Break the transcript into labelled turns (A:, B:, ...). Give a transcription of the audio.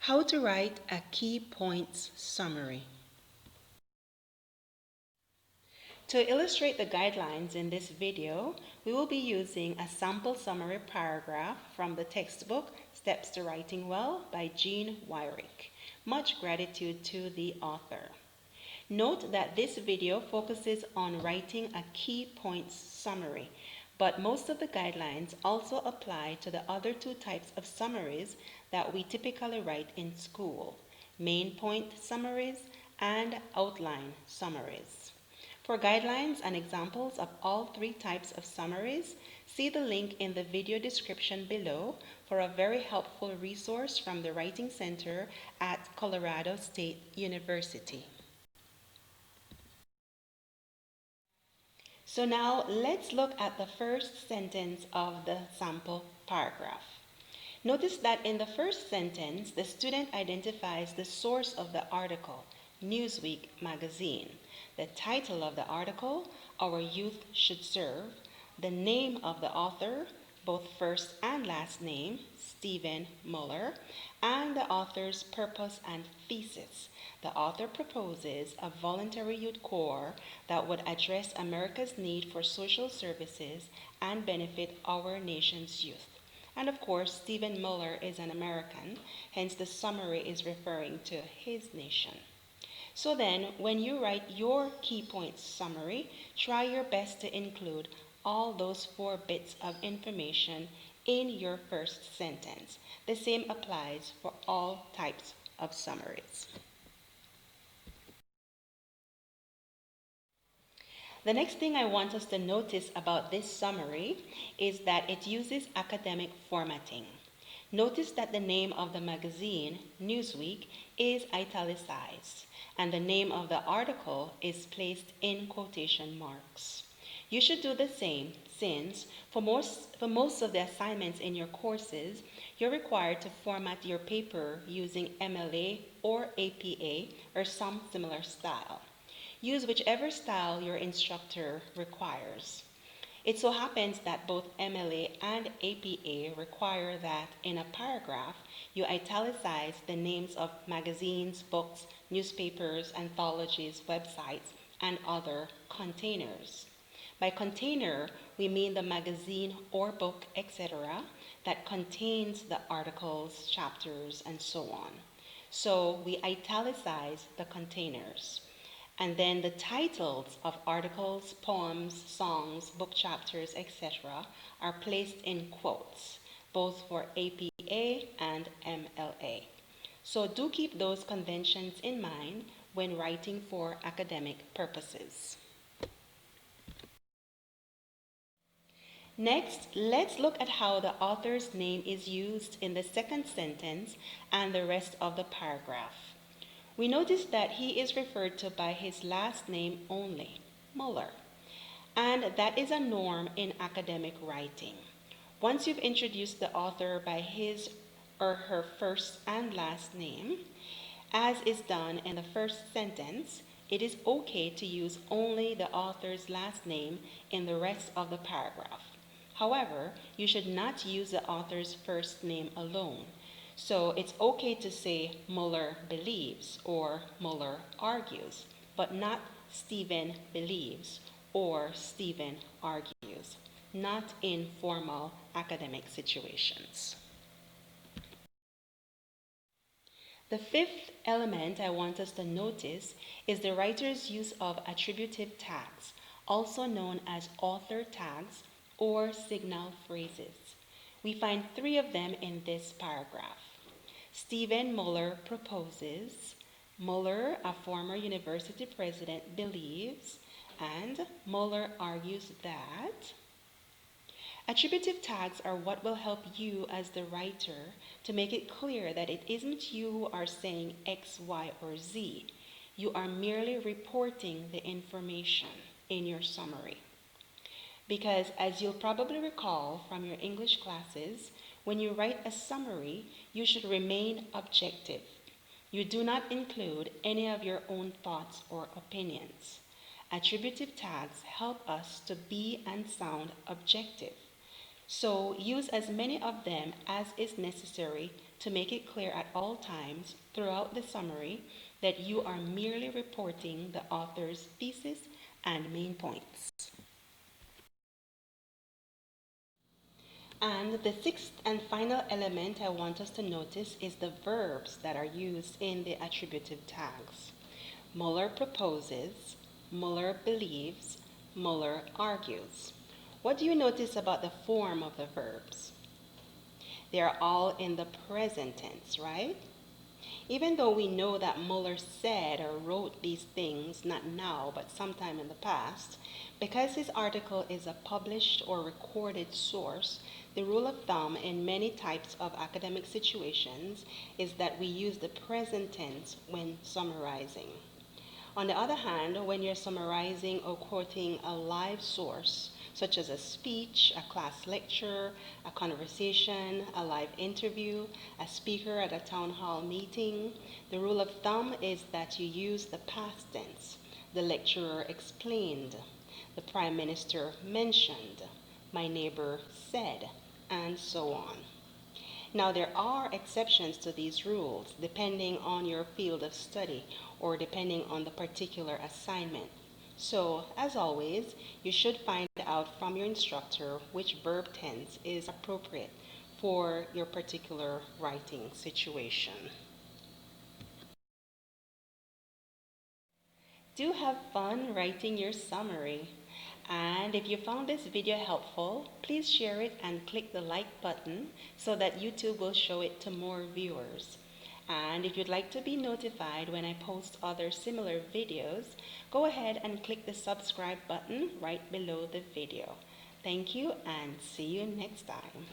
A: How to write a key points summary. To illustrate the guidelines in this video, we will be using a sample summary paragraph from the textbook Steps to Writing Well by Jean Wyrick. Much gratitude to the author. Note that this video focuses on writing a key points summary, but most of the guidelines also apply to the other two types of summaries that we typically write in school: main point summaries and outline summaries. For guidelines and examples of all three types of summaries, see the link in the video description below for a very helpful resource from the Writing Center at Colorado State University. So now let's look at the first sentence of the sample paragraph. Notice that in the first sentence, the student identifies the source of the article, Newsweek magazine, the title of the article, Our Youth Should Serve, the name of the author, both first and last name, Stephen Muller, and the author's purpose and thesis. The author proposes a voluntary youth corps that would address America's need for social services and benefit our nation's youth. And of course, Stephen Muller is an American, hence the summary is referring to his nation. So then, when you write your key points summary, try your best to include all those 4 bits of information in your first sentence. The same applies for all types of summaries. The next thing I want us to notice about this summary is that it uses academic formatting. Notice that the name of the magazine, Newsweek, is italicized, and the name of the article is placed in quotation marks. You should do the same since for most of the assignments in your courses, you're required to format your paper using MLA or APA or some similar style. Use whichever style your instructor requires. It so happens that both MLA and APA require that in a paragraph you italicize the names of magazines, books, newspapers, anthologies, websites, and other containers. By container, we mean the magazine or book, etc., that contains the articles, chapters, and so on. So we italicize the containers. And then the titles of articles, poems, songs, book chapters, etc. are placed in quotes, both for APA and MLA. So do keep those conventions in mind when writing for academic purposes. Next, let's look at how the author's name is used in the second sentence and the rest of the paragraph. We notice that he is referred to by his last name only, Muller, and that is a norm in academic writing. Once you've introduced the author by his or her first and last name, as is done in the first sentence, it is okay to use only the author's last name in the rest of the paragraph. However, you should not use the author's first name alone. So it's okay to say Muller believes or Muller argues, but not Stephen believes or Stephen argues, not in formal academic situations. The fifth element I want us to notice is the writer's use of attributive tags, also known as author tags or signal phrases. We find 3 of them in this paragraph. Stephen Muller proposes, Muller, a former university president, believes, and Muller argues that. Attributive tags are what will help you as the writer to make it clear that it isn't you who are saying X, Y, or Z. You are merely reporting the information in your summary. Because as you'll probably recall from your English classes, when you write a summary, you should remain objective. You do not include any of your own thoughts or opinions. Attributive tags help us to be and sound objective. So use as many of them as is necessary to make it clear at all times throughout the summary that you are merely reporting the author's thesis and main points. And the sixth and final element I want us to notice is the verbs that are used in the attributive tags. Muller proposes, Muller believes, Muller argues. What do you notice about the form of the verbs? They are all in the present tense, right? Even though we know that Muller said or wrote these things not now but sometime in the past, because his article is a published or recorded source, the rule of thumb in many types of academic situations is that we use the present tense when summarizing. On the other hand, when you're summarizing or quoting a live source, such as a speech, a class lecture, a conversation, a live interview, a speaker at a town hall meeting, the rule of thumb is that you use the past tense. The lecturer explained, the prime minister mentioned, my neighbor said, and so on. Now, there are exceptions to these rules depending on your field of study or depending on the particular assignment. So, as always, you should find out from your instructor which verb tense is appropriate for your particular writing situation. Do have fun writing your summary. And if you found this video helpful, please share it and click the like button so that YouTube will show it to more viewers. And if you'd like to be notified when I post other similar videos, go ahead and click the subscribe button right below the video. Thank you and see you next time.